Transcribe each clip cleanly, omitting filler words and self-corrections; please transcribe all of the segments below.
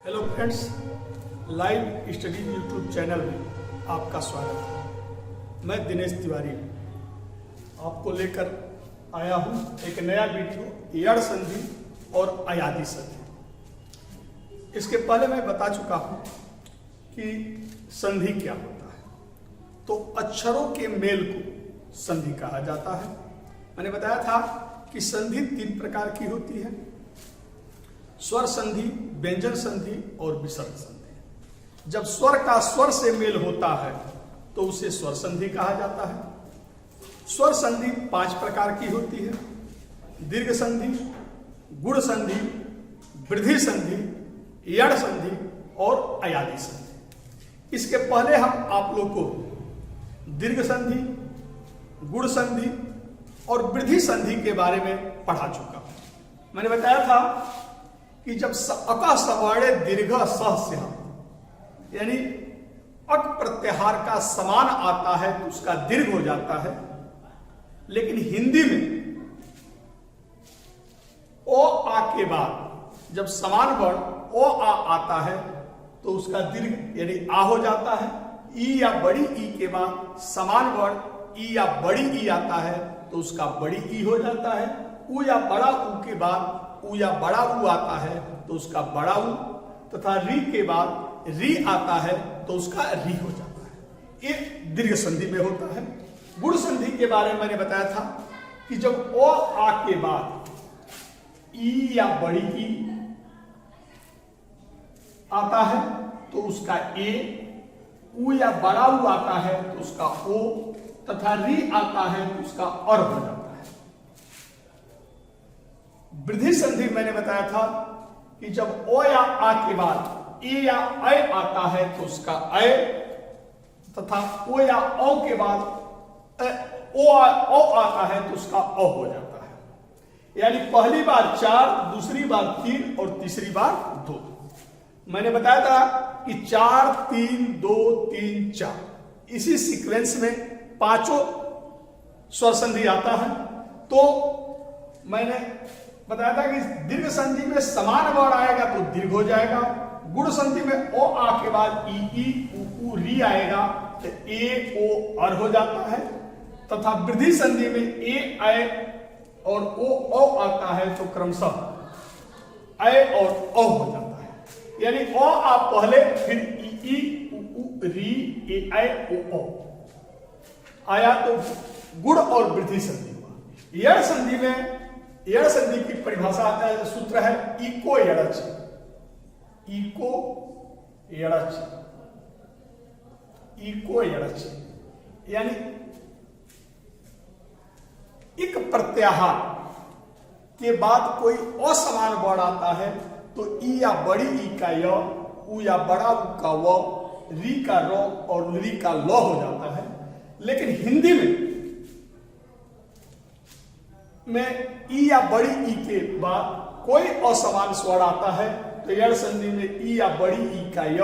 Hello friends, live study YouTube channel में आपका स्वागत है। मैं दिनेश तिवारी आपको लेकर आया हूं एक नया वीडियो यड़ संधि और अयादी संधि। इसके पहले मैं बता चुका हूं कि संधि क्या होता है। तो अक्षरों के मेल को संधि कहा जाता है। मैंने बताया था कि संधि 3 प्रकार की होती है: स्वर संधि, व्यंजन संधि और विसर्ग संधि। जब स्वर का स्वर से मेल होता है तो उसे स्वर संधि कहा जाता है। स्वर संधि 5 प्रकार की होती है: दीर्घ संधि, गुण संधि, वृद्धि संधि, यड़ संधि और अयादी संधि। इसके पहले हम आप लोग को दीर्घ संधि, गुण संधि और वृद्धि संधि के बारे में पढ़ा चुका हूं। मैंने बताया था कि जब अक सवर्णे दीर्घ सह से यानी अक प्रत्याहार का समान आता है तो उसका दीर्घ हो जाता है। लेकिन हिंदी में ओ आ के बाद जब समान वर्ण ओ आ आता है तो उसका दीर्घ यानी आ हो जाता है। ई या बड़ी ई के बाद समान वर्ण ई या बड़ी ई आता है तो उसका बड़ी ई हो जाता है। उ या बड़ा उ के बाद उ या बड़ा उ आता है तो उसका बड़ा उ, तथा री के बाद री आता है तो उसका री हो जाता है। ये दीर्घ संधि में होता है। गुण संधि के बारे में मैंने बताया था कि जब ओ आ के बाद ई या बड़ी ई आता है तो उसका ए, उ या बड़ा उ आता है तो उसका ओ, तथा री आता है तो उसका और हो जाता है। वृद्धि संधि मैंने बताया था कि जब ओ या आ के बाद ए या ऐ आता है तो उसका ऐ, तथा ओ या औ के बाद ओ आता है तो उसका औ हो जाता है। यानी पहली बार 4, दूसरी बार 3 और तीसरी बार 2। मैंने बताया था कि 4 3 2 3 4 इसी सीक्वेंस में 5 स्वर संधि आता है। तो मैंने बताया था कि दीर्घ संधि में समान वर्ण आएगा तो दीर्घ हो जाएगा। गुण संधि में ओ आ के बाद ई उ री आएगा तो ए ओ अर हो जाता है। तथा वृद्धि संधि में ए ऐ और ओ आता है तो क्रमशः ऐ और ओ हो जाता है। यानी ओ आ पहले, फिर ई उ री ए ऐ ओ आया तो गुण और वृद्धि संधि हुआ। यड़ संधि में यड़ संधि की परिभाषा सूत्र है इको यड़च। इको यड़च, इको यड़च यानी एक प्रत्याहार के बाद कोई असमान वर्ण आता है तो ई या बड़ी ई का य, उ या बड़ा उ का व, री का र और री का ल हो जाता है। लेकिन हिंदी में ई या बड़ी ई के बाद कोई असमान स्वर आता है तो यड़ संधि में ई या बड़ी ई का य,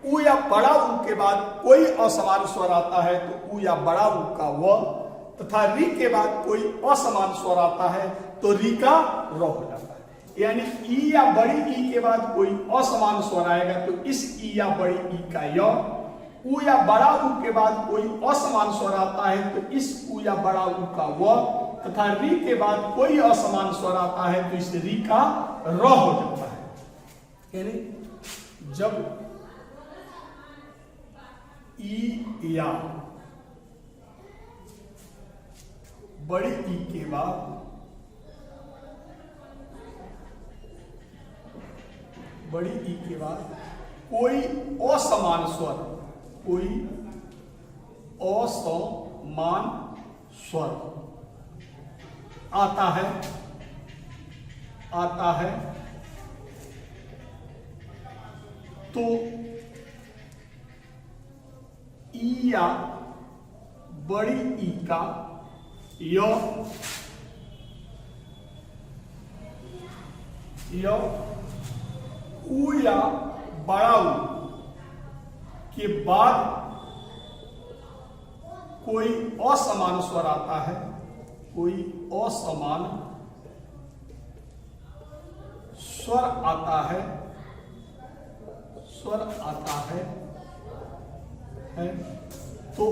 उ या बड़ा उ के बाद कोई असमान स्वर आता है तो उ या बड़ा उ का व, तथा री के बाद कोई असमान स्वर आता है तो री का र हो जाता है। यानी ई या बड़ी ई के बाद कोई असमान स्वर आएगा तो इस ई या बड़ी ई का य, उ या बड़ा उ के बाद कोई असमान स्वर आता है तो इस उ या बड़ा उ का व, तथा री के बाद कोई असमान स्वर आता है तो इस री का र हो जाता है। यानी जब ई या बड़ी ई के बाद बड़ी ई के बाद कोई असमान स्वर, कोई असमान स्वर आता है तो ई या बड़ी ई का य उ या बड़ा उ के बाद कोई असमान स्वर आता है, कोई असमान स्वर आता है स्वर आता है तो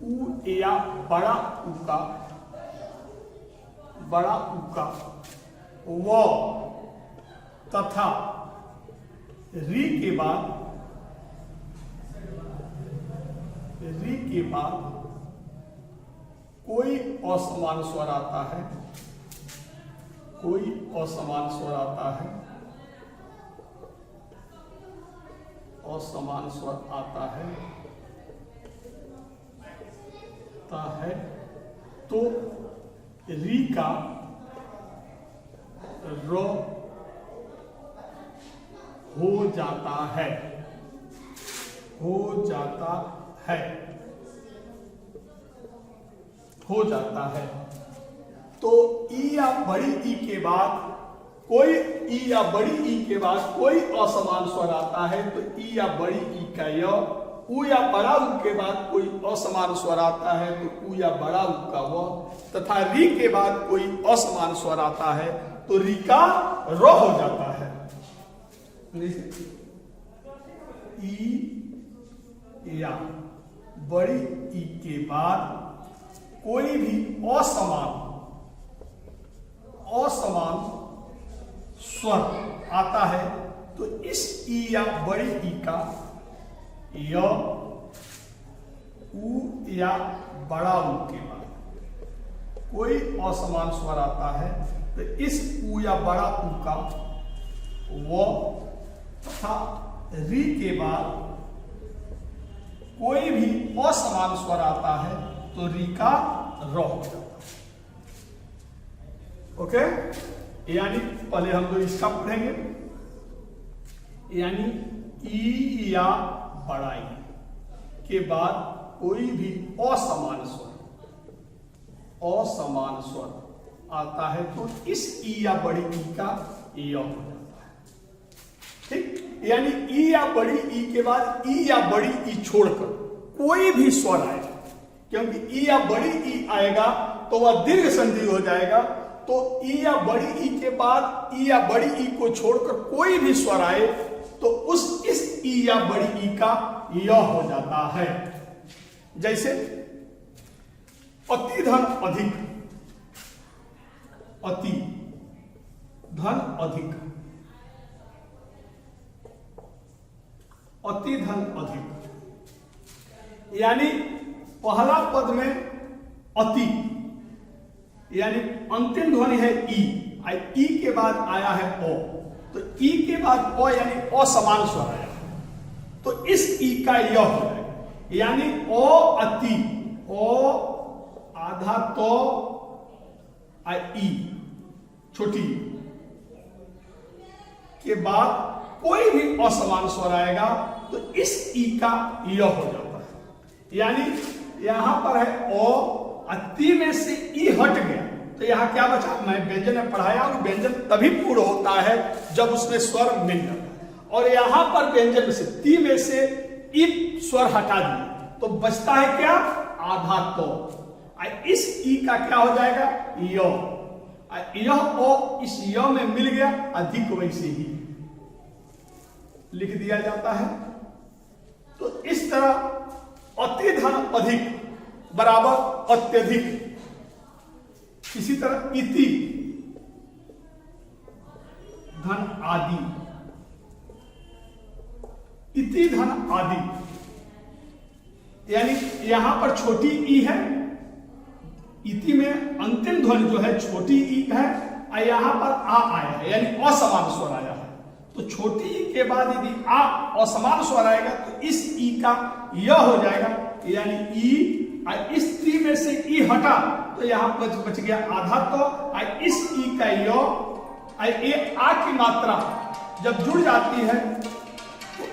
ऊ या बड़ा ऊ का व तथा री के बाद कोई असमान स्वर आता है, कोई असमान स्वर आता है, असमान स्वर आता है तो री का र हो जाता है, हो जाता है। तो ई या बड़ी ई के बाद कोई ई या बड़ी ई के बाद कोई असमान स्वर आता है तो ई या बड़ी ई का य, ऊ या बड़ा ऊ के बाद कोई असमान स्वर आता है तो ऊ या बड़ा ऊ का व, तथा री के बाद कोई असमान स्वर आता है तो री का र हो जाता है। ई या बड़ी ई के बाद कोई भी असमान स्वर आता है तो इस ई या बड़ी ई का य, ऊ या बड़ा ऊ के बाद कोई असमान स्वर आता है तो इस ऊ या बड़ा ऊ का व तथा री के बाद कोई भी असमान स्वर आता है तो री का र हो जाता है। ओके, यानी पहले हम लोग इसका पढ़ेंगे, यानी ई या बड़ा ई के बाद कोई भी असमान स्वर आता है तो इस ई या बड़ी ई का य हो जाता है। ठीक, यानी ई या बड़ी ई के बाद ई या बड़ी ई छोड़कर कोई भी स्वर आएगा, क्योंकि ई या बड़ी ई आएगा तो वह दीर्घ संधि हो जाएगा। तो ई या बड़ी ई के बाद ई या बड़ी ई को छोड़कर कोई भी स्वर आए तो इस ई या बड़ी ई का य हो जाता है। जैसे अति धन अधिक, अति धन अधिक, अति धन अधिक, यानी पहला पद में अति यानी अंतिम ध्वनि है ई, ई के बाद आया है ओ, तो ई के बाद ओ यानी असमान स्वर आया तो इस ई का य हो जाएगा, यानी ओ अति, ओ आधा तो ई छोटी के बाद कोई भी असमान स्वर आएगा तो इस ई का य हो जाता है। यानी यहां पर है ओ, अति में से ई हट गया तो यहां क्या बचा, मैं व्यंजन में पढ़ाया और व्यंजन तभी पूर्ण होता है जब उसमें स्वर मिल जाता है, और यहां पर व्यंजन से ती में से ई स्वर हटा दिया तो बचता है क्या, आधा तो। इस ई का क्या हो जाएगा, यो, यह ओ इस य में मिल गया, अधिक वैसे ही लिख दिया जाता है। तो इस तरह अति धन अधिक बराबर अत्यधिक, इसी तरह इति धन आदि, इति धन आदि, यानी यहां पर छोटी ई है, इति में अंतिम ध्वनि जो है छोटी ई है, और यहां पर आ आया है यानी असमान स्वर आया है। तो छोटी ई के बाद यदि आ असमान स्वर आएगा तो इस ई का य हो जाएगा, यानी ई, इस ती में से ई हटा तो यहां बच गया आधा तो, इस ई का य, ये आ की मात्रा जब जुड़ जाती है तो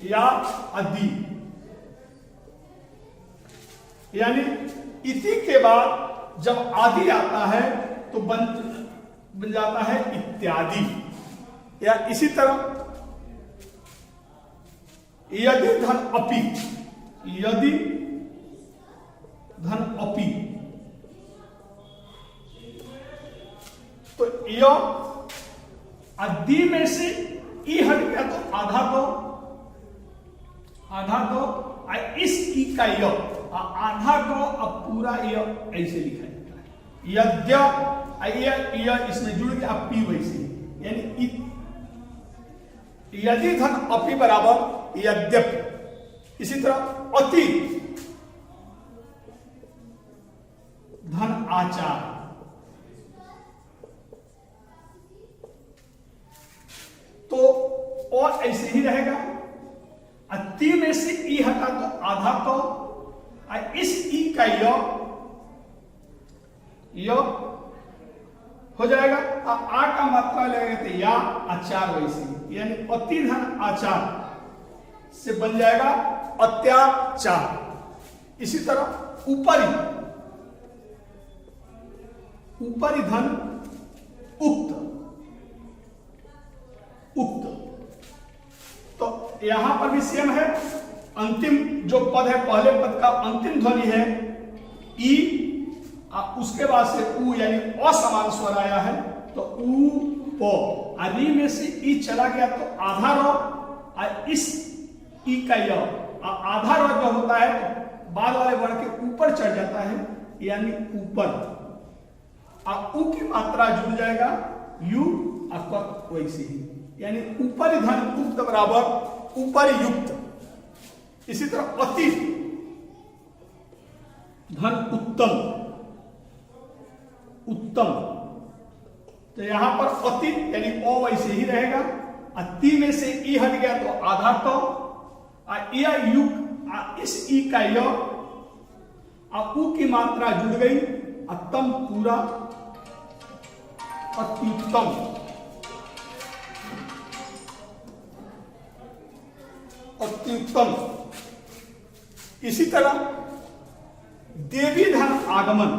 या अदि, यानी इति के बाद जब आदि आता है तो बन जाता है इत्यादि। या इसी तरह यदि धन अपि, यदि धन अपि, य, दी में से ई हट गया तो आधा दो, इस ई का य, आधा दो, अब पूरा य ऐसे लिखा जाता है। यद्य, इसमें जुड़ गया, अब पी वैसे, यानी यदि धन अपि बराबर यद्यपि। इसी तरह अति धन आचार, तो और ऐसे ही रहेगा। अति में से ई हटा तो आधा तो, इस ई का य हो जाएगा, आ का मात्रा लगेगा तो या, आचार वैसे, यानी अति धन आचार से बन जाएगा अत्याचार। इसी तरह ऊपरी धन उक्त, तो यहां पर भी सेम है। अंतिम जो पद है, पहले पद का अंतिम ध्वनि है ई, उसके बाद से उ, यानी असमान स्वर आया है, तो ऊ पो, आदि में से ई चला गया तो आधा रो, इस ई का य, आधा रो जो होता है बाद वाले वर्ण के ऊपर चढ़ जाता है, यानी ऊपर, उ की मात्रा जुड़ जाएगा यू, वैसे ही, यानी ऊपरी धन उक्त बराबर ऊपरी युक्त। इसी तरह अति धन उत्तम, तो यहां पर अति यानी ओ वैसे ही रहेगा। अति में से ई हट गया तो आधा तो, युग, इस ई का य, उ की मात्रा जुड़ गई, अतम पूरा अत्युत्तम। इसी तरह देवी धन आगमन,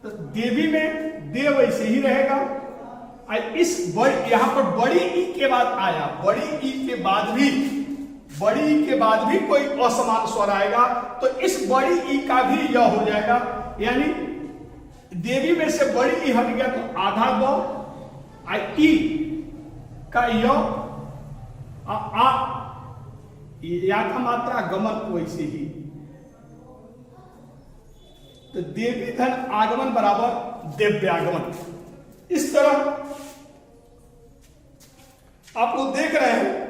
तो देवी में दे वैसे ही रहेगा। इस यहां पर बड़ी ई के बाद आया, बड़ी ई के बाद भी कोई असमान स्वर आएगा, तो इस बड़ी ई का भी यह हो जाएगा, यानी देवी में से बड़ी ई हट गया तो आधा दो, ई का या का मात्रा गमन वैसे ही, तो देवी धन आगमन बराबर दिव्यागमन। इस तरह आप लोग देख रहे हैं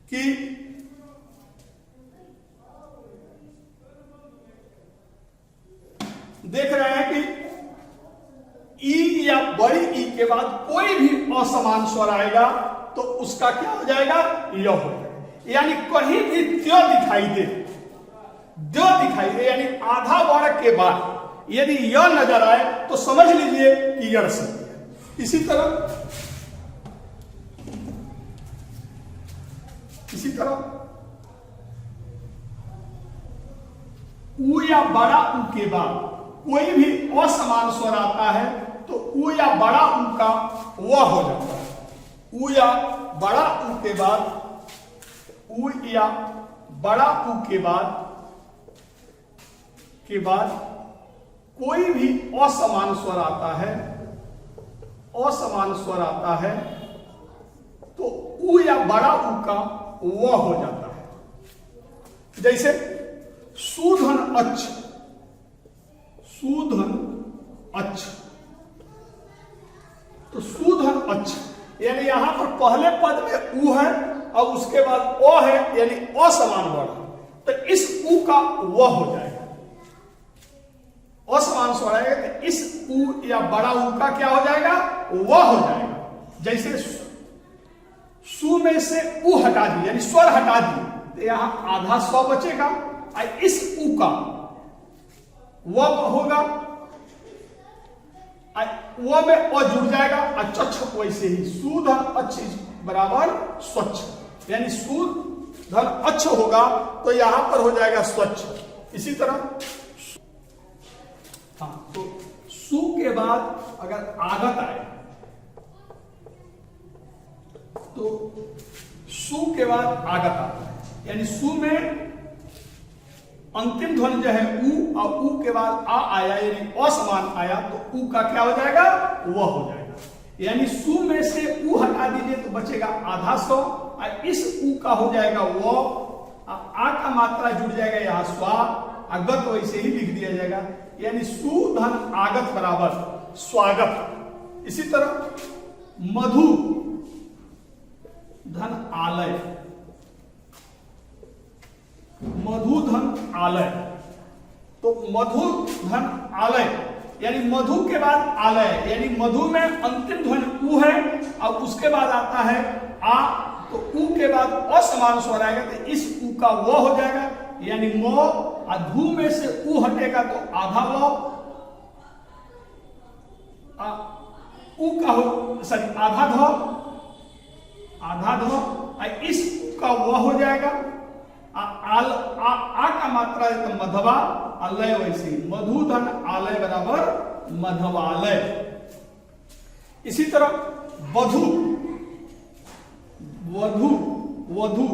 कि ई या बड़ी ई के बाद कोई भी असमान स्वर आएगा तो उसका क्या हो जाएगा, य हो जाएगा। यानी कहीं भी द्य दिखाई दे, यानी आधा वर्ण के बाद यदि य नजर आए तो समझ लीजिए कि यण संधि है। इसी तरह उ या बड़ा उ के बाद कोई भी असमान स्वर आता है तो उ या बड़ा उ का वह हो जाता है। उ या बड़ा उ के बाद, उ या बड़ा उ के बाद कोई भी असमान स्वर आता है, तो उ या बड़ा उ का वह हो जाता है। जैसे सुधन अच्छ, तो सुधन अच्छ, यानी यहां पर पहले पद में उ है और उसके बाद ओ है, यानी असमान वर्ण, तो इस उ का वह हो जाएगा। असमान स्वर आएगा तो इस उ या बड़ा उ का क्या हो जाएगा, वह हो जाएगा। जैसे सु में से उ हटा दिए, यानी स्वर हटा दिए, तो यहां आधा स्व बचेगा, इस उ का वह होगा, वो में अ जुड़ जाएगा, अच्छ वैसे ही सुधन अच्छ बराबर स्वच्छ, यानी सुधन अच्छ होगा तो यहां पर हो जाएगा स्वच्छ। इसी तरह तो सु के बाद अगर आगत आए तो सु के बाद आगत आता है, यानी सु में अंतिम ध्वनि जो है उ, और उ के बाद आ आया यानी असमान आया तो उ का क्या हो जाएगा, वह हो जाएगा। यानी सु में से उ हटा दीजिए तो बचेगा आधा स्व, और इस उ का हो जाएगा वो, आ का मात्रा जुड़ जाएगा यहाँ स्वा, अगत वैसे ही लिख दिया जाएगा, यानी सु धन आगत बराबर स्वागत। इसी तरह मधु धन आलय, मधु धन आलय, तो मधु धन आलय यानी मधु के बाद आलय, यानी मधु में अंतिम ध्वनि उ है और उसके बाद आता है आ, तो उ के बाद असमान स्वर आएगा तो इस उ का वो हो जाएगा, यानी मो, अधु में से उ हटेगा तो आधा वो, उ का हो सॉरी आधा धो, आधा धो, इस उ का वो हो जाएगा, आ का मात्रा है तो मधवा, अलय वैसे मधु धन आलय बराबर मधवालय। इसी तरह वधु, वधु, वधु,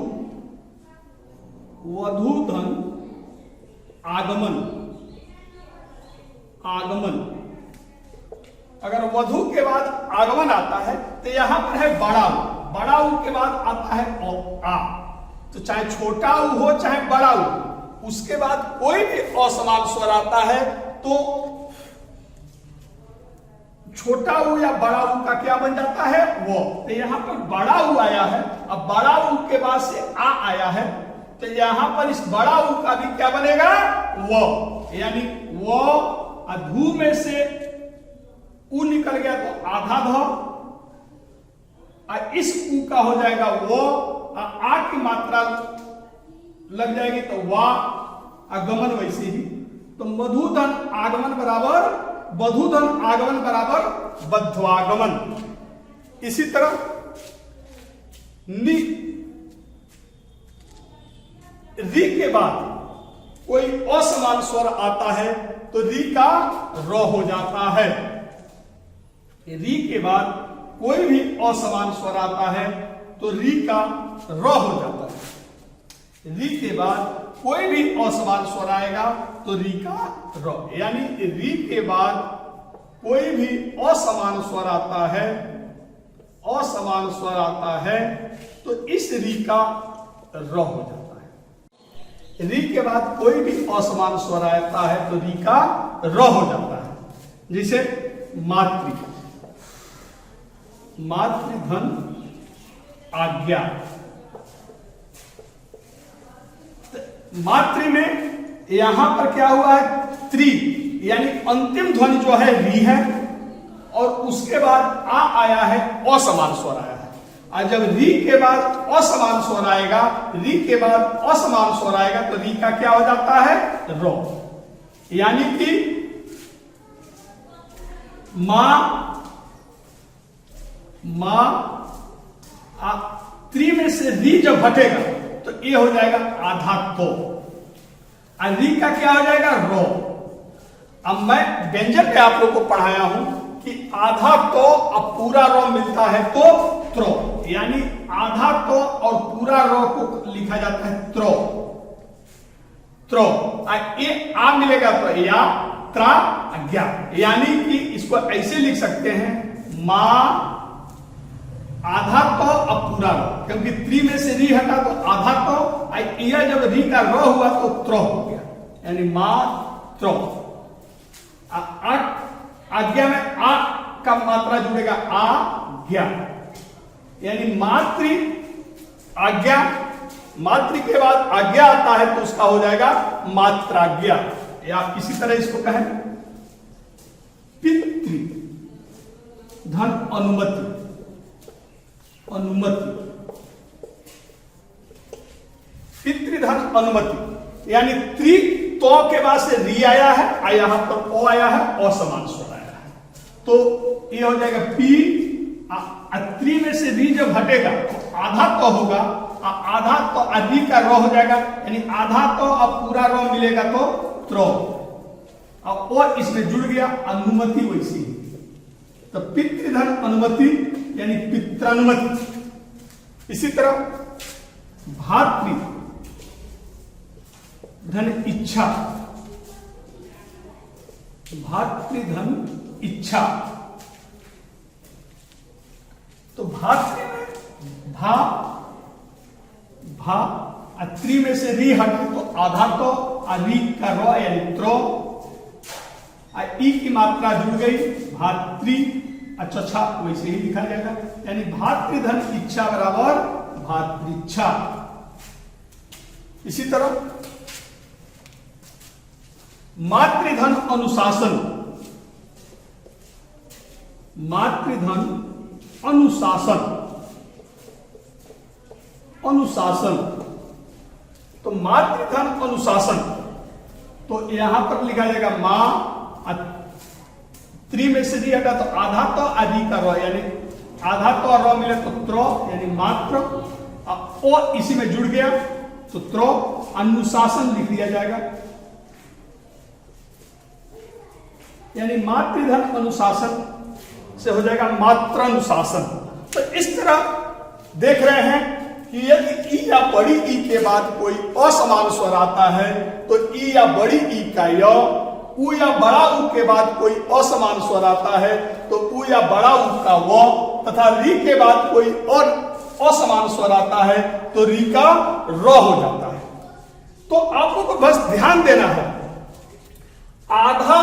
वधु धन आगमन, आगमन। अगर वधु के बाद आगमन आता है तो यहां पर है बड़ा उ, बड़ा उ के बाद आता है आ, तो चाहे छोटा उ हो चाहे बड़ा उ, उसके बाद कोई भी असमान स्वर आता है तो छोटा उ या बड़ा उ का क्या बन जाता है वो। तो यहां पर बड़ा उ आया है, अब बड़ा उ के बाद से आ आया है तो यहां पर इस बड़ा उ का भी क्या बनेगा वो, यानी वो, अधु में से उ निकल गया तो आधा ध, और इस उ का हो जाएगा वो, आ की मात्रा लग जाएगी तो वा, आगमन वैसे ही। तो मधुधन आगमन बराबर वधुधन आगमन बराबर बध्वागमन। इसी तरह नि, री के बाद कोई असमान स्वर आता है तो री का र हो जाता है। री के बाद कोई भी असमान स्वर आता है तो री का र हो जाता है। री के बाद कोई भी असमान स्वर आएगा तो री का र, यानी री के बाद कोई भी असमान स्वर आता है, असमान स्वर आता है तो इस री का र हो जाता है। री के बाद कोई भी असमान स्वर आता है तो री का र हो जाता है। जैसे मातृ, मातृधन आज्ञा, मातृ में यहां पर क्या हुआ है त्रि, यानी अंतिम ध्वनि जो है री है और उसके बाद आ आया है, असमान स्वर आया है। और जब री के बाद असमान स्वर आएगा, री के बाद असमान स्वर आएगा तो री का क्या हो जाता है रो, यानी कि मां, त्रि में से री जब हटेगा तो ये हो जाएगा आधा तो, और री का क्या हो जाएगा रो। अब मैं व्यंजन पे आप लोग को पढ़ाया हूं कि आधा तो अब पूरा रो मिलता है तो त्रो, यानी आधा तो और पूरा रो को लिखा जाता है त्रो, त्रो, ये आ मिलेगा तो या त्रा अज्ञा, यानी कि इसको ऐसे लिख सकते हैं मां आधा तो अब पूरा रो, क्योंकि त्रि में से री हटा तो आधा तो, यह जब री का रो हुआ तो त्रो हो गया, यानी मां त्रो। आज्ञा में आ का मात्रा जुड़ेगा आज्ञा, यानी मातृ आज्ञा, मातृ के बाद आज्ञा आता है तो उसका हो जाएगा मात्राज्ञा, या इसी तरह इसको कहें पितृ धन अनुमति, अनुमति, पितृधन अनुमति, यानी त्रि तो के बाद से री आया है और यहां पर ओ आया है, असमान स्वर आया है तो ये हो जाएगा पी, त्रि में से री जब हटेगा तो आधा तो होगा, आधा तो री का रो हो जाएगा, यानी आधा तो अब पूरा रो मिलेगा तो त्रो, अब ओ इसमें जुड़ गया, अनुमति वैसी तो पितृधन अनुमति यानी पित्रानुमति, इसी तरह भातृ धन इच्छा, भातृधन इच्छा। तो भातृ में भा भा त्रि में से री हटे तो आधा तो री का रो यानी त्रो, ई की मात्रा जुड़ गई भातृ अच्छा वैसे ही लिखा जाएगा, यानी भातृधन इच्छा बराबर भातृच्छा। इसी तरह मातृधन अनुशासन, मातृधन अनुशासन, अनुशासन। तो मातृधन अनुशासन तो यहां पर लिखा जाएगा मां, त्रि में से री हटा तो आधा तो आदि का रो, यानी आधा तो और रो मिले तो त्रो यानी मात्र, और इसी में जुड़ गया तो त्रो, अनुशासन लिख दिया जाएगा, यानी मातृधन अनुशासन से हो जाएगा मात्र अनुशासन। तो इस तरह देख रहे हैं कि यदि ई या बड़ी ई के बाद कोई असमान स्वर आता है तो ई या बड़ी ई का य, उ या बड़ा उ के बाद कोई असमान स्वर आता है तो उ या बड़ा उ का व, तथा री के बाद कोई और असमान स्वर आता है तो री का र हो जाता है। तो आप लोग को बस ध्यान देना है, आधा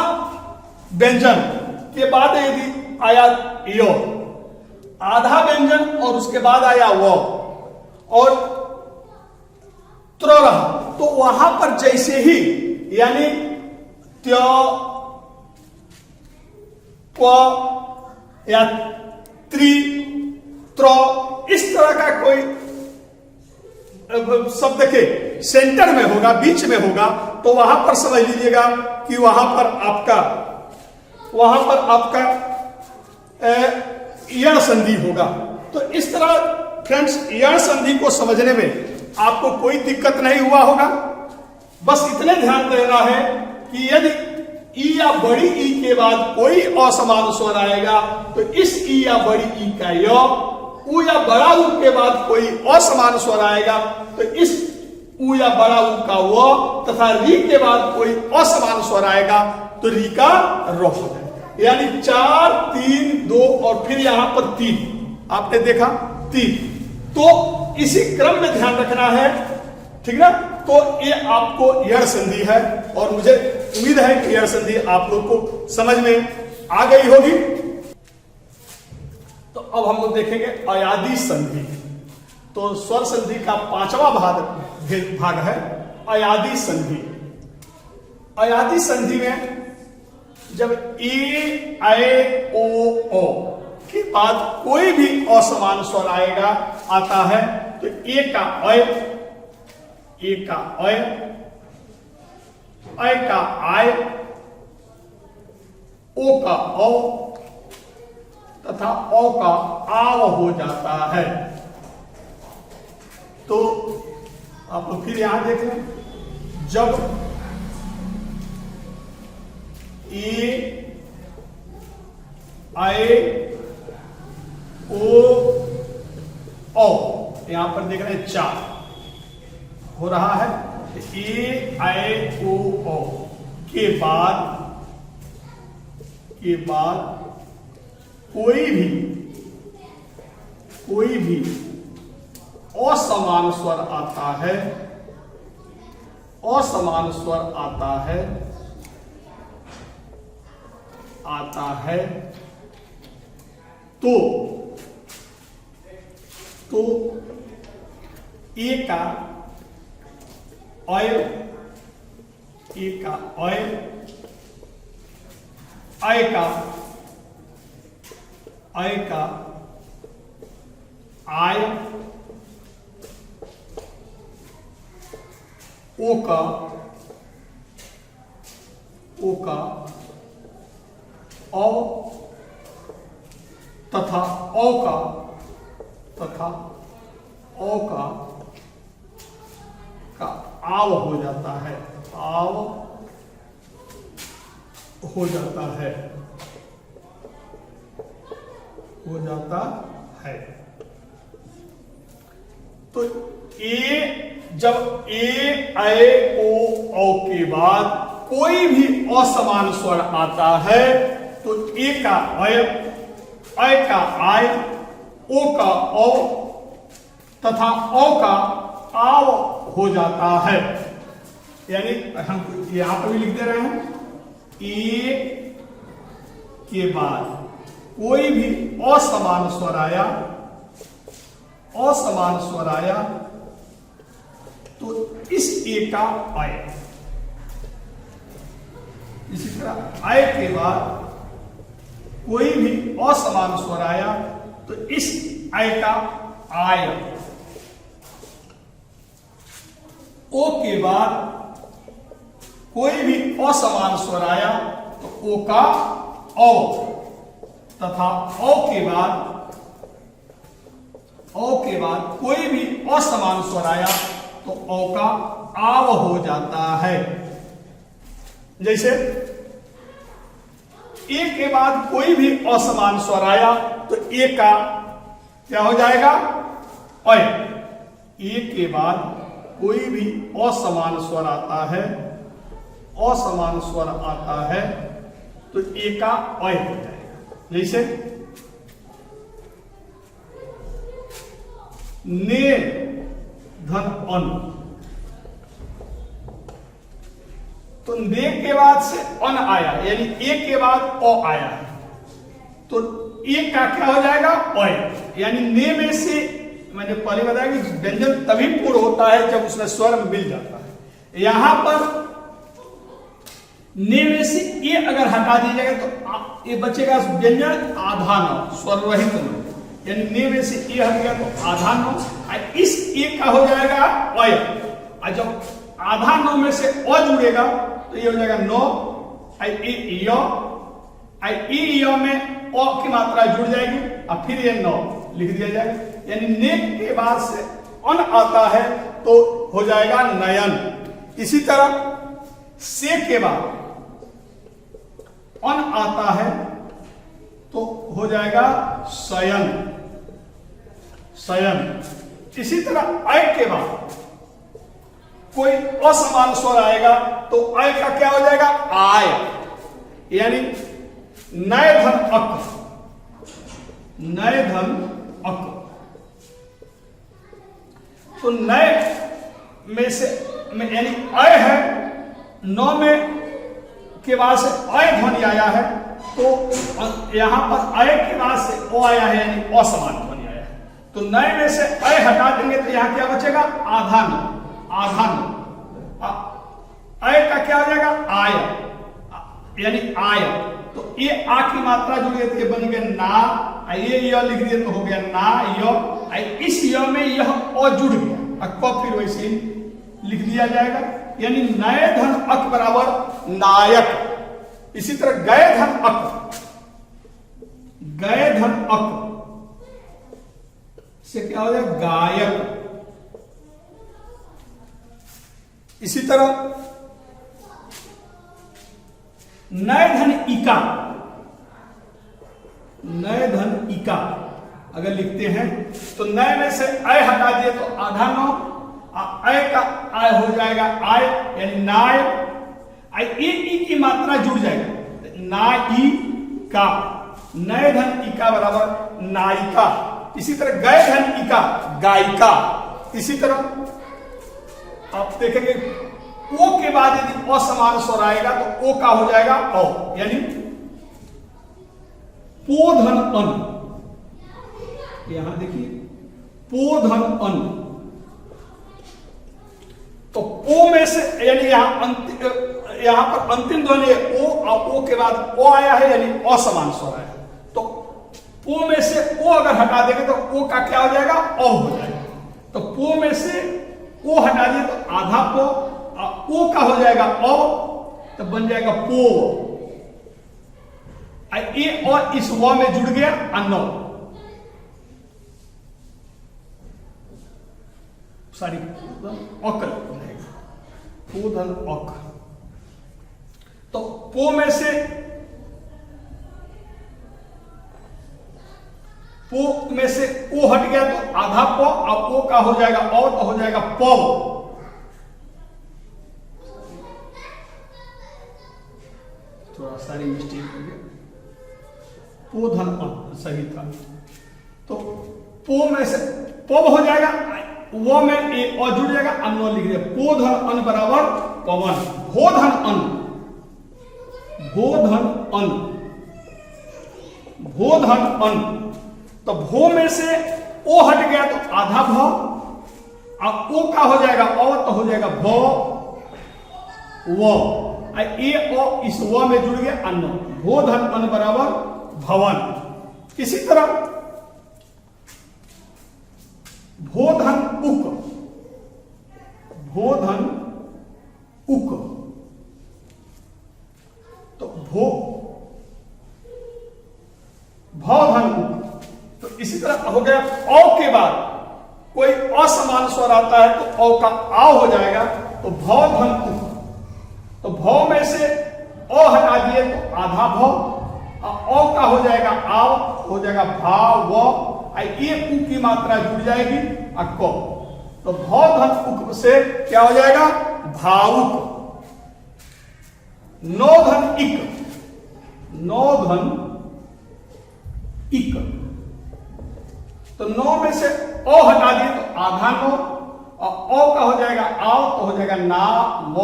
व्यंजन के बाद यदि आया यो, आधा व्यंजन और उसके बाद आया वो और त्र रहा, तो वहां पर जैसे ही यानी त्य प या त्रि त्र इस तरह का कोई शब्द के सेंटर में होगा, बीच में होगा, तो वहां पर समझ लीजिएगा कि वहां पर आपका यण संधि होगा। तो इस तरह फ्रेंड्स यण संधि को समझने में आपको कोई दिक्कत नहीं हुआ होगा। बस इतने ध्यान देना है कि यदि ई या बड़ी ई के बाद कोई असमान स्वर आएगा तो इस ई या बड़ी ई का य, उ या बड़ा उ के बाद कोई असमान स्वर आएगा तो इस उ या बड़ा उ का व, तथा री के बाद कोई असमान स्वर आएगा तो री का र हो जाएगा। यानी 4 3 2 और फिर यहां पर 3, आपने देखा 3, तो इसी क्रम में ध्यान रखना है, ठीक ना। तो ये आपको यण संधि है और मुझे उम्मीद है कि यण संधि आप लोग को समझ में आ गई होगी। तो अब हम लोग देखेंगे अयादि संधि। तो स्वर संधि का 5वां भाग है अयादि संधि। अयादि संधि में जब ए ऐ ओ औ के बाद कोई भी असमान स्वर आएगा आता है तो ए का ऐ, ए का ऐ, ऐ का आय, ओ का औ तथा औ का आव हो जाता है। तो आप लोग फिर यहां देख लें, जब ए आए ओ औ, यहां पर देख रहे हैं 4 हो रहा है। ए आए ओ औ के बाद कोई भी असमान स्वर आता है, असमान स्वर आता है तो ए का ऑयल, ए का ऑयल, आय का आय, ओ का औ तथा औ का आव हो जाता है, आव हो जाता है, हो जाता है। तो जब ए ऐ ओ औ के बाद कोई भी असमान स्वर आता है तो ए का ऐ का आय, ओ का औ तथा औ का आव हो जाता है। यानी हम यहां पर भी लिख दे रहे हैं, ए के बाद कोई भी असमान स्वर आया तो इस ए का आय, इसी तरह आय के बाद कोई भी असमान स्वर आया तो इस आय का आय, ओ के बाद कोई भी असमान स्वर आया तो ओ का औ, तथा औ के बाद कोई भी असमान स्वर आया तो औ का आव हो जाता है। जैसे ए के बाद कोई भी असमान स्वर आया तो ए का क्या हो जाएगा, ऐ। ए के बाद कोई भी असमान स्वर आता है तो ए का ऐ हो जाएगा। जैसे ने धन अन, तो ने के बाद से अन आया, यानी ए के बाद अ आया तो ए का क्या हो जाएगा, ऐ। यानी ने में से मैंने पहले बताया कि व्यंजन तभी पूर्ण होता है जब उसमें स्वर मिल जाता है। यहां पर ने में से ए अगर हटा दिया जाएगा तो ये बचेगा व्यंजन आधा नौ, स्वर रहित नौ। यानी ने में से ए हट गया तो आधा नौ, इस ए का हो जाएगा ऐ। और जब आधा नौ में से अ जुड़ेगा तो ये हो जाएगा नौ, य में अ की मात्रा जुड़ जाएगी और फिर ये नौ लिख दिया जाएगा। यानी ने के बाद से अन आता है तो हो जाएगा नयन। इसी तरह से के बाद अन आता है तो हो जाएगा शयन। इसी तरह ऐ के बाद कोई असमान स्वर आएगा तो ऐ का क्या हो जाएगा, आय। यानी नय धन अक, तो नय में से यानी ऐ है, नौ में के बाद से ऐ ध्वनि आया है तो यहां पर ऐ के बाद से ओ आया है, यानी असमान ध्वनि आया है। तो नय में से ऐ हटा देंगे तो यहां क्या बचेगा, आधा नौ। ऐ का क्या हो जाएगा, आय, यानी आय। तो ये आ की मात्रा जुड़ गई तो ये बन गया ना, ये य लिख दिए तो हो गया ना य। इस य में यह अ जुड़ गया, क फिर वैसे ही लिख दिया जाएगा। यानी नय धन अक बराबर नायक। इसी तरह गए धन अक से क्या हो जाएगा, गायक। इसी तरह नय धन इका अगर लिखते हैं तो नय में से ऐ हटा दिए तो आधा नौ, ऐ का आय हो जाएगा आय, यानी नाय। ई की मात्रा जुड़ जाएगा, नाई का। नय धन इका बराबर नायिका। इसी तरह गए धन इका गायिका। इसी तरह आप देखेंगे ओ के बाद यदि असमान स्वर आएगा तो ओ का हो जाएगा औ, यानी पोधन अन। यहां देखिए पोधन अन, तो ओ में से यानी यहां पर अंतिम ध्वनि ओ, और ओ के बाद ओ आया है यानी असमान स्वर आया। तो ओ में से ओ अगर हटा देंगे तो ओ का क्या हो जाएगा, औ हो जाएगा। तो पो में से ओ हटा दिए तो आधा पो, ओ का हो जाएगा औ, तो बन जाएगा पो। ए और इस व में जुड़ गया अन्नो, सॉरी अकल रहेगा, पोधन अक। तो पो में से पो में से ओ हट गया तो आधा प, अब ओ का हो जाएगा और तो हो जाएगा पव। थोड़ा सारी मिस्टेक हो गया, पो धन अन सही था। तो पो में से पव हो जाएगा, वो में ए और जुड़ जाएगा, अन्न लिख दिया। पो धन अन बराबर पवन। भो धन अन, भो धन अन, भो धन अन। तो भो में से ओ हट गया तो आधा भ, अब ओ का हो जाएगा और तो हो जाएगा भ व, ए ओ इस व में जुड़ गया अन्न। भो धन अन्न बराबर भवन। इसी तरह भो धन उक, भो धन उक, तो भो भ धन उक। तो इसी तरह हो गया। औ के बाद कोई असमान स्वर आता है तो औ का आ हो जाएगा, तो भ धन उक। तो भ में से अ हटा दिए तो आधा भ, औ का हो जाएगा आव, हो जाएगा भा व, ये उ की मात्रा जुड़ जाएगी आ क। तो भ धन उक से क्या हो जाएगा भावुक। नौ धन इक, नौ धन इक। तो नौ में से ओ हटा दिए तो आधा नौ, और ओ का हो जाएगा आव तो हो जाएगा ना व,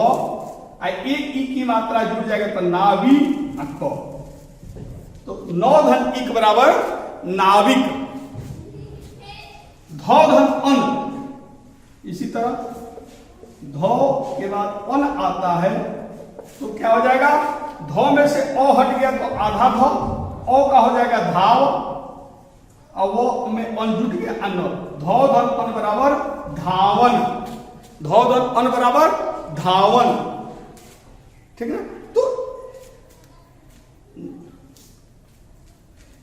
एक ई की मात्रा जुड़ जाएगा तो नावी क। तो नौ धन इक बराबर नाविक। ध धन अन, इसी तरह ध के बाद अन आता है तो क्या हो जाएगा, ध में से ओ हट गया तो आधा ध, ओ का हो जाएगा धाव, और वो में अन जुट गया अन्न। ध धन अन बराबर धावन। ध धन अन बराबर धावन। ठीक है।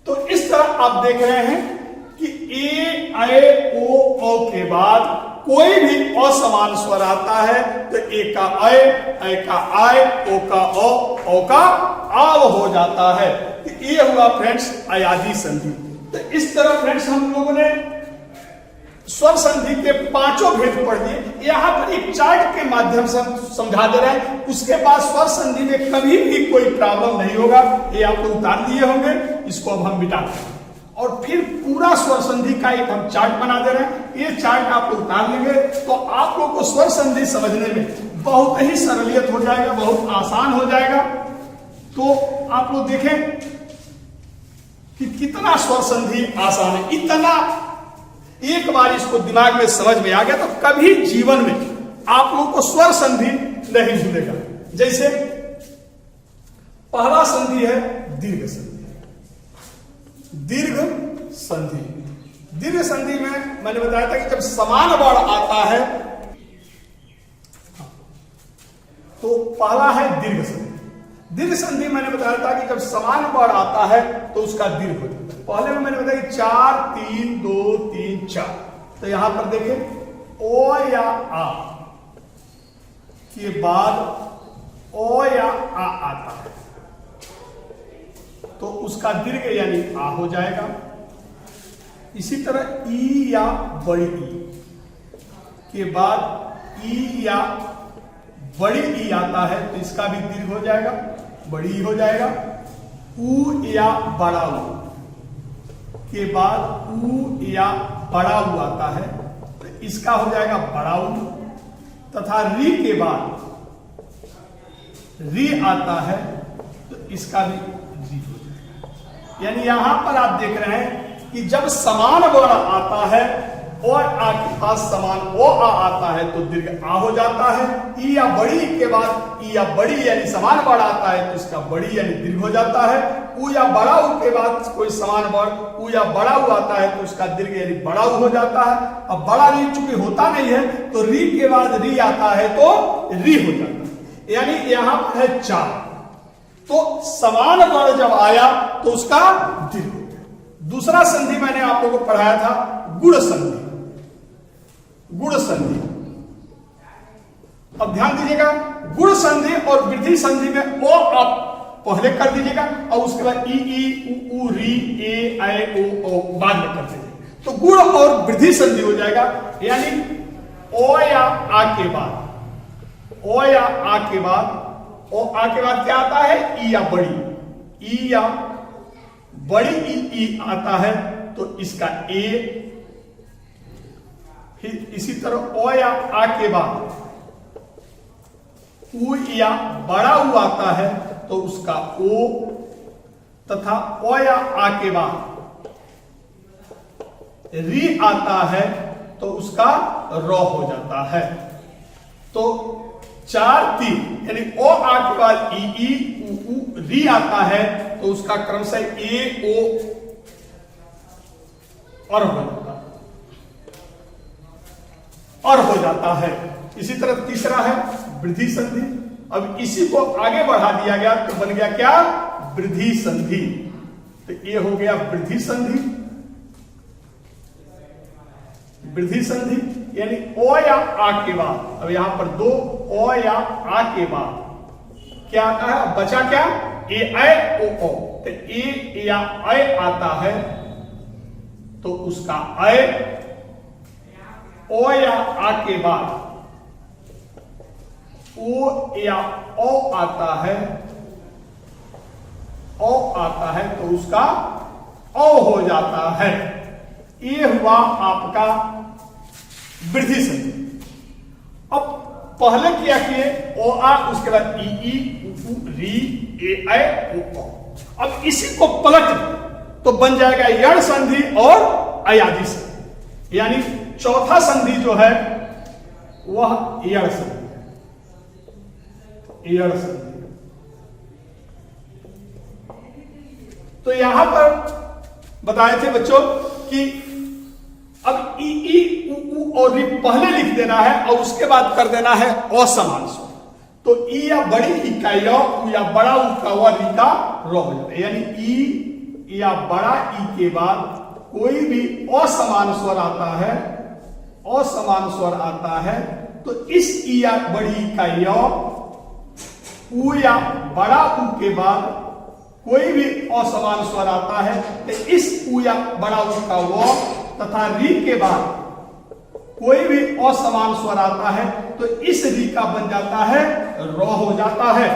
तो इस तरह आप देख रहे हैं कि ए ऐ ओ औ के बाद कोई भी असमान स्वर आता है तो ए का ऐ का आय, ओ का औ का आव हो जाता है। तो ये हुआ फ्रेंड्स अयादी संधि। तो इस तरह फ्रेंड्स हम लोगों ने स्वर संधि के पांचों भेद पढ़ दिए। यहां पर एक चार्ट के माध्यम से हम समझा दे रहे हैं, उसके बाद स्वर संधि में कभी भी कोई प्रॉब्लम नहीं होगा। ये आप लोग उतार दिए होंगे, इसको अब हम मिटा दें और फिर पूरा स्वर संधि का एक हम चार्ट बना दे रहे हैं। ये चार्ट आप लोग उतार लेंगे तो आप लोग को स्वर संधि समझने में बहुत ही सरलियत हो जाएगा, बहुत आसान हो जाएगा। तो आप लोग देखें कि कितना स्वर संधि आसान है। इतना एक बार इसको दिमाग में समझ में आ गया तो कभी जीवन में आप लोग को स्वर संधि नहीं भूलेगा। जैसे पहला संधि है दीर्घ संधि। दीर्घ संधि, दीर्घ संधि में मैंने बताया था कि जब समान वर्ण आता है तो पहला है दीर्घ संधि। दीर्घ संधि मैंने बताया था कि जब समान वर्ण आता है तो उसका दीर्घ हो जाता है। पहले में मैंने बताया कि 4 3 2 3 4। तो यहां पर देखें ओ या आ के बाद ओ या आ आता है तो उसका दीर्घ यानी आ हो जाएगा। इसी तरह ई या बड़ी ई के बाद ई या बड़ी ई आता है तो इसका भी दीर्घ हो जाएगा, बड़ी हो जाएगा। ऊ या बड़ा ऊ के बाद ऊ या बड़ा ऊ आता है तो इसका हो जाएगा बड़ा ऊ। तथा री के बाद री आता है तो इसका भी री हो जाएगा। यानी यहां पर आप देख रहे हैं कि जब समान वर्ण आता है और आ के पास समान ओ आ आता है तो दीर्घ आ हो जाता है। ई या बड़ी के बाद ई या बड़ी यानी समान वर्ण आता है तो इसका बड़ी यानी दीर्घ हो जाता है। ऊ या बड़ा ऊ के बाद कोई समान वर्ण ऊ या बड़ा ऊ आता है तो उसका दीर्घ यानी बड़ा ऊ हो जाता है। अब बड़ा री चूंकि होता नहीं है तो री के बाद री आता है तो री हो जाता है। यानी यहां पर है 4 तो समान वर्ण जब आया तो उसका दीर्घ हो गया। दूसरा संधि मैंने आप लोगों को पढ़ाया था गुण संधि। गुण संधि, अब ध्यान दीजिएगा गुण संधि और वृद्धि संधि में ओ पहले कर दीजिएगा और उसके बाद ई उ ऊ री ए ऐ ओ बाद में कर दीजिएगा, तो गुण और वृद्धि संधि हो जाएगा। यानी ओ या आ के बाद, ओ या आ के बाद, ओ आ के बाद क्या आता है, ई या बड़ी, ई या बड़ी ई आता है, तो इसका ए। फिर इसी तरह ओ या आ के बाद उ या बड़ा उ आता है, तो उसका ओ, तथा ओ या आ के बाद री आता है, तो उसका र हो जाता है। तो 4 3 यानी ओ आ के बाद ई उ री आता है, तो उसका क्रमशः ए ओ और हो जाता है, और हो जाता है। इसी तरह तीसरा है वृद्धि संधि। अब इसी को आगे बढ़ा दिया गया तो बन गया क्या, वृद्धि संधि। तो ये हो गया वृद्धि संधि। वृद्धि संधि यानी ओ या आ के बाद, अब यहां पर 2 ओ या आ के बाद क्या आता है, बचा क्या, ए ऐ ओ। तो ए या ऐ आता है, तो उसका ऐ, ओ या आ के बाद ओ या ओ आता है, ओ आता है, तो उसका ओ हो जाता है। ये हुआ आपका वृद्धि संधि। अब पहले क्या किए, ओ आ, उसके बाद ई उ री ए ऐ ओ। अब इसी को पलट तो बन जाएगा यण संधि और अयादि संधि। यानी चौथा संधि जो है वह यण संधि, यण संधि। तो यहां पर बताए थे बच्चों कि अब ई उ और री पहले लिख देना है और उसके बाद कर देना है असमान स्वर। तो ई या बड़ी ई का य, उ या बड़ा उ का व, री का र हो जाता है। यानी ई या बड़ा ई के बाद कोई भी असमान स्वर आता है, असमान स्वर आता है, तो इस ई या बड़ी ई का य, उ या बड़ा उ के बाद कोई भी असमान स्वर आता है, तो इस उ या बड़ा उ का व तथा री के बाद कोई भी असमान स्वर आता है, तो इस री का बन जाता है र हो जाता है।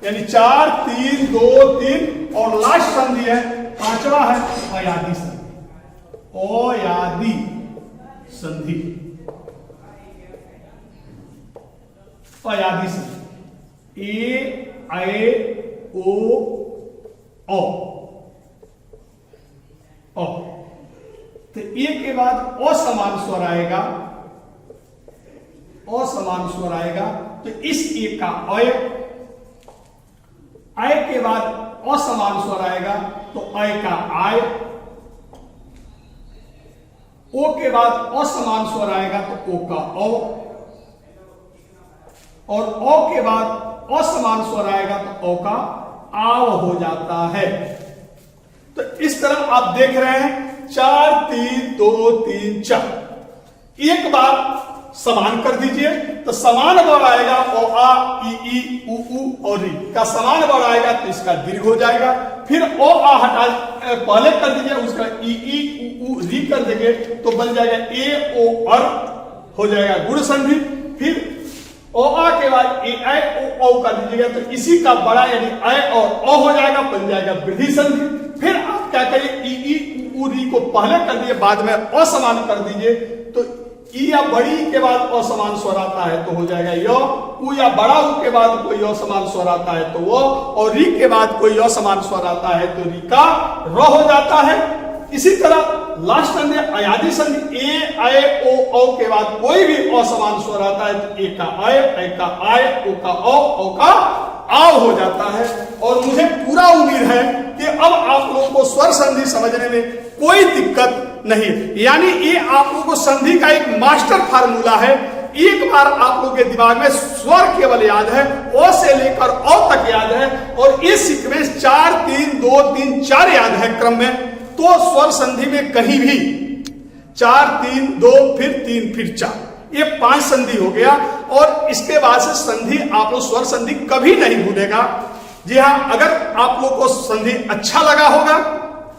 यानी 4 3 2 3 और लास्ट संधि है, पांचवा है अयादि संधि। अयादि संधि, अयादि संधि, ए ऐ ओ ओ। तो ए के बाद असमान स्वर आएगा, असमान स्वर आएगा, तो इस ए का अय, आय के बाद असमान स्वर आएगा, तो अय का आय, ओ के बाद असमान स्वर आएगा, तो ओ का औ, और ओ के बाद असमान स्वर आएगा, तो ओ का आव हो जाता है। तो इस तरह आप देख रहे हैं 4 3 2 3 4। एक बार समान कर दीजिए तो समान वर्ड आएगा, ओ आ ई उ और री का समान वर्ड आएगा, तो इसका दीर्घ हो जाएगा। फिर ओ आ हटा पहले कर दीजिए, उसका ई उ री कर देंगे, तो बन जाएगा ए ओ अर, हो जाएगा गुण संधि। फिर ओ आ के बाद ए ऐ ओ कर दीजिएगा, तो इसी का बड़ा यानी ऐ और ओ हो जाएगा, बन जाएगा वृद्धि संधि। फिर आप क्या करिए, ई उ री को पहले कर दिए, बाद में असमान कर दीजिए, तो ई या बड़ी के बाद असमान स्वर आता है, तो हो जाएगा य। उ या बड़ा उ के बाद कोई असमान स्वर आता है, तो वो, और री के बाद कोई असमान स्वर आता है, तो री का र हो जाता है। इसी तरह लास्ट संधि अयादि संधि, ए ऐ ओ के बाद कोई भी असमान स्वर आता है, तो ए का ऐ का आय, ओ का ओ का आव हो जाता है। और मुझे पूरा उम्मीद है कि अब आप लोगों को स्वर संधि समझने में कोई दिक्कत नहीं। यानी ये आप लोगों को संधि का एक मास्टर फार्मूला है। एक बार आप लोगों के दिमाग में स्वर केवल याद है, ओ से लेकर औ तक याद है, और ये सीक्वेंस 4 3 2 3 4 याद है क्रम में, तो स्वर संधि में कहीं भी 4 3 2 फिर 3 फिर 4, ये 5 संधि हो गया। और इसके बाद से संधि आप लोग स्वर संधि कभी नहीं भूलेगा। जी हाँ, अगर आप लोग को संधि अच्छा लगा होगा,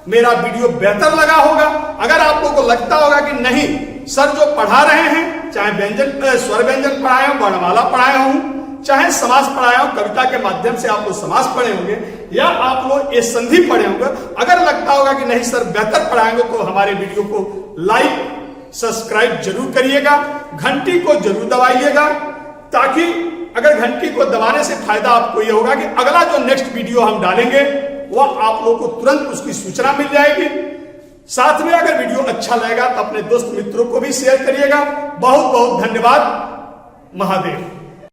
मेरा वीडियो बेहतर लगा होगा, अगर आप लोग को लगता होगा कि नहीं सर जो पढ़ा रहे हैं, चाहे व्यंजन स्वर व्यंजन पढ़ाए हो, वर्णमाला पढ़ाया हूं, चाहे समास पढ़ाया हो, कविता के माध्यम से आप लोग समास पढ़े होंगे या आप लोग ये संधि पढ़े होंगे, अगर लगता होगा कि नहीं सर बेहतर पढ़ाएंगे तो हमारे वीडियो को लाइक सब्सक्राइब जरूर करिएगा, घंटी को जरूर दबाइएगा, ताकि अगर घंटी को दबाने से फायदा आपको यह होगा कि अगला जो नेक्स्ट वीडियो हम डालेंगे वह आप लोगों को तुरंत उसकी सूचना मिल जाएगी। साथ में अगर वीडियो अच्छा लगेगा तो अपने दोस्त मित्रों को भी शेयर करिएगा। बहुत बहुत धन्यवाद। महादेव।